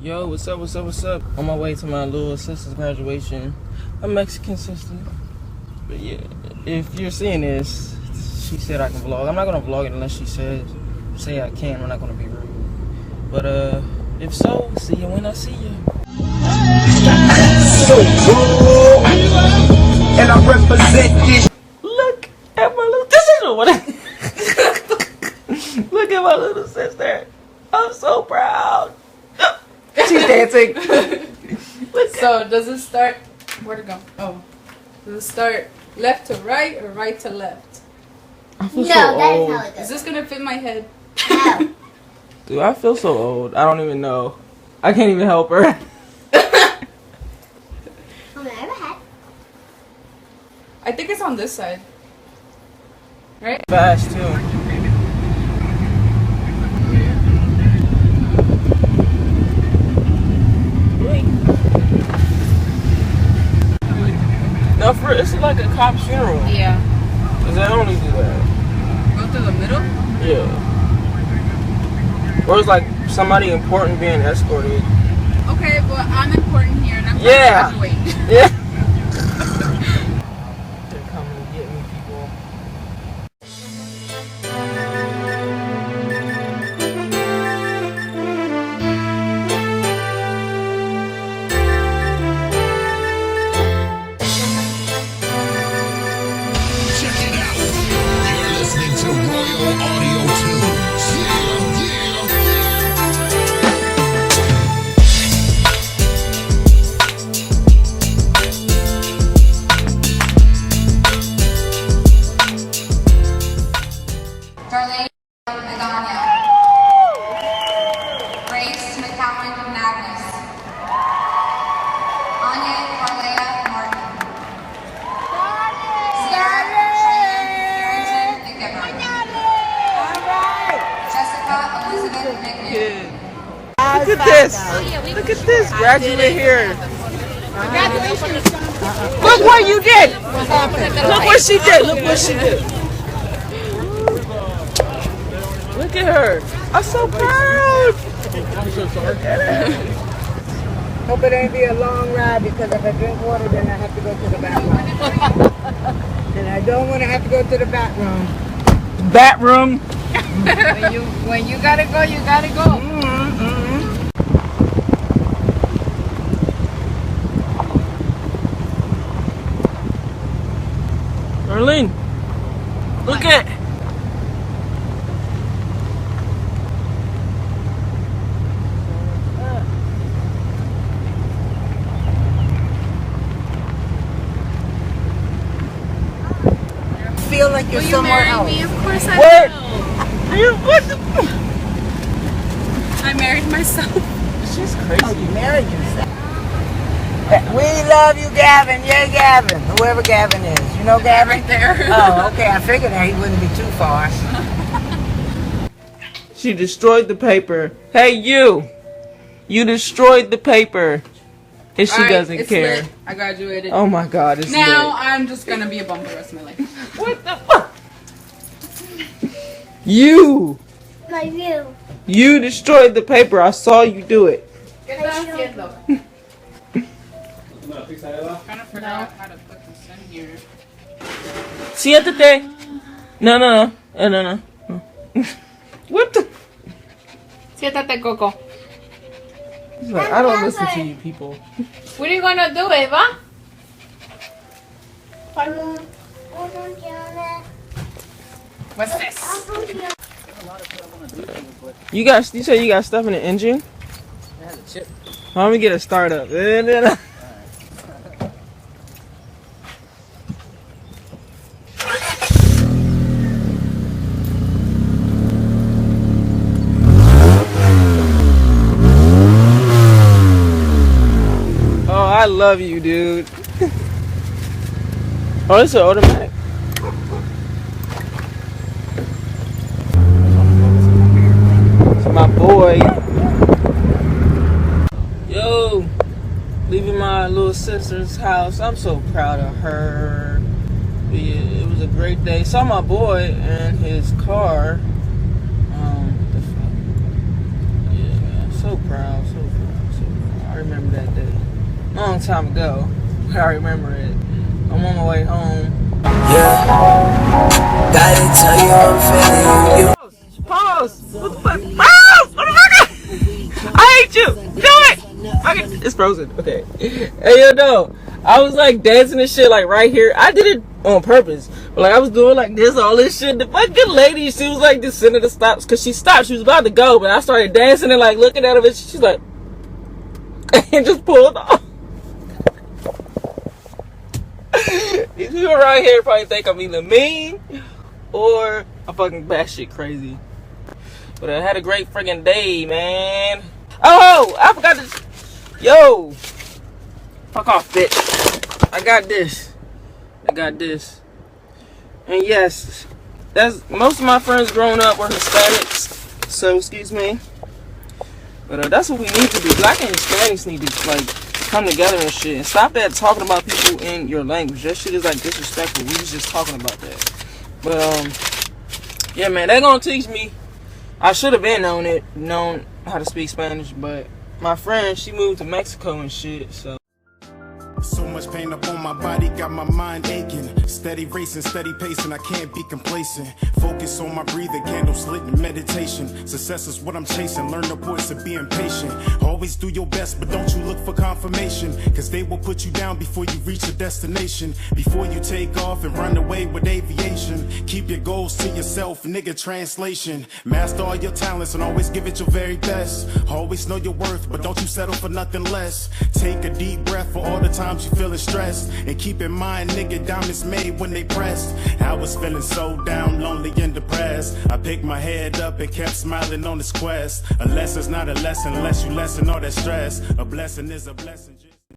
Yo, what's up, what's up, what's up? On my way to my little sister's graduation. A Mexican sister. But yeah, if you're seeing this, she said I can vlog. I'm not gonna vlog it unless she say I can. I'm not gonna be rude. But if so, see you when I see you. So cool. And I represent this. Look at my little sister. What? Look at my little sister. I'm so proud. She's dancing. So does it start? Where to go? Oh, does it start left to right or right to left? I feel so old. How it goes. Is this gonna fit my head? No. Dude, I feel so old. I don't even know. I can't even help her. I think it's on this side. Right? Fast too. No, for it's like a cop's funeral. Yeah. Cause they only do that. Go through the middle? Yeah. Or it's like somebody important being escorted. Okay, well I'm important here and I'm Yeah. trying to graduate. Yeah. They're coming to get me, people. Check it out. You're listening to Royal Audio Tunes. Yeah, yeah, Darlene Madonna. Grace McCowan Magnus. Anya Carlea Martin. Sierra Cheyenne Harrington McGivern. Jessica Elizabeth McNew. Look at this. Look at this. Graduate here. Look what you did. Look what she did. Look what she did. Look at her. I'm so proud. Look at her. Hope it ain't be a long ride because if I drink water, then I have to go to the bathroom. And I don't want to have to go to the bathroom. Bat room. When you gotta go, you gotta go. Darlene, look at. Feel like you're somewhere else. Me? Of course I What? will. You what the? I married myself. She's Oh, crazy. you married yourself. We love you, Gavin. Yeah, Gavin. Whoever Gavin is. You know Gavin? Right there. Oh, okay. I figured that he wouldn't be too far. She destroyed the paper. Hey, you! You destroyed the paper. And she Alright, doesn't it's care. lit. I graduated. Oh my god, it's Now lit. I'm just gonna be a bum the rest of my life. What the fuck? You! My view. You destroyed the paper. I saw you do it. ¿Qué estás haciendo? Trying to figure out how to put this in here. Siéntate. No. No. What the? Siéntate, Coco. He's like, I don't listen to you people. What are you gonna do, Eva? What's this? You said you got stuff in the engine? Let me get a start up. Oh, I love you, dude. Oh, it's an automatic. It's my boy. Yo, leaving my little sister's house. I'm so proud of her. Yeah, it was a great day. Saw my boy and his car. The fuck? Yeah, man. So proud, so proud. remember that day. Long time ago. I remember it. I'm on my way home. Yeah. Gotta tell you I'm feeling you. Pause! What the fuck? Pause! Motherfucker! I hate you! Do it! Okay. It's frozen. Okay. Hey, yo, no. I was like dancing and shit like right here. I did it on purpose. But like I was doing like this, all this shit. The fucking lady, she was like just sitting at the stops. Cause she stopped. She was about to go. But I started dancing and like looking at her. And she's like, and just pulled off. These people around here probably think I'm either mean or I'm fucking batshit crazy. But I had a great friggin' day, man. Oh, I forgot to. Yo, fuck off, bitch. I got this. And yes, that's most of my friends growing up were Hispanics. So excuse me. But that's what we need to do. Black and Hispanics need to like come together and shit. And stop that talking about people in your language. That shit is like disrespectful. We was just talking about that. But yeah, man, they gonna teach me. I should have been known how to speak Spanish, but my friend, she moved to Mexico and shit, so. So much pain up on my body, got my mind aching. Steady racing, steady pacing, I can't be complacent. Focus on my breathing, candles lit in meditation. Success is what I'm chasing, learn the voice of being patient. Always do your best, but don't you look for confirmation. Cause they will put you down before you reach your destination. Before you take off and run away with aviation. Keep your goals to yourself, nigga, translation. Master all your talents and always give it your very best. Always know your worth, but don't you settle for nothing less. Take a deep breath for all the times you feeling stressed. And keep in mind, nigga, down is made when they pressed. I was feeling so down, lonely and depressed. I picked my head up and kept smiling on this quest. A lesson's not a lesson unless you lessen all that stress. A blessing is a blessing.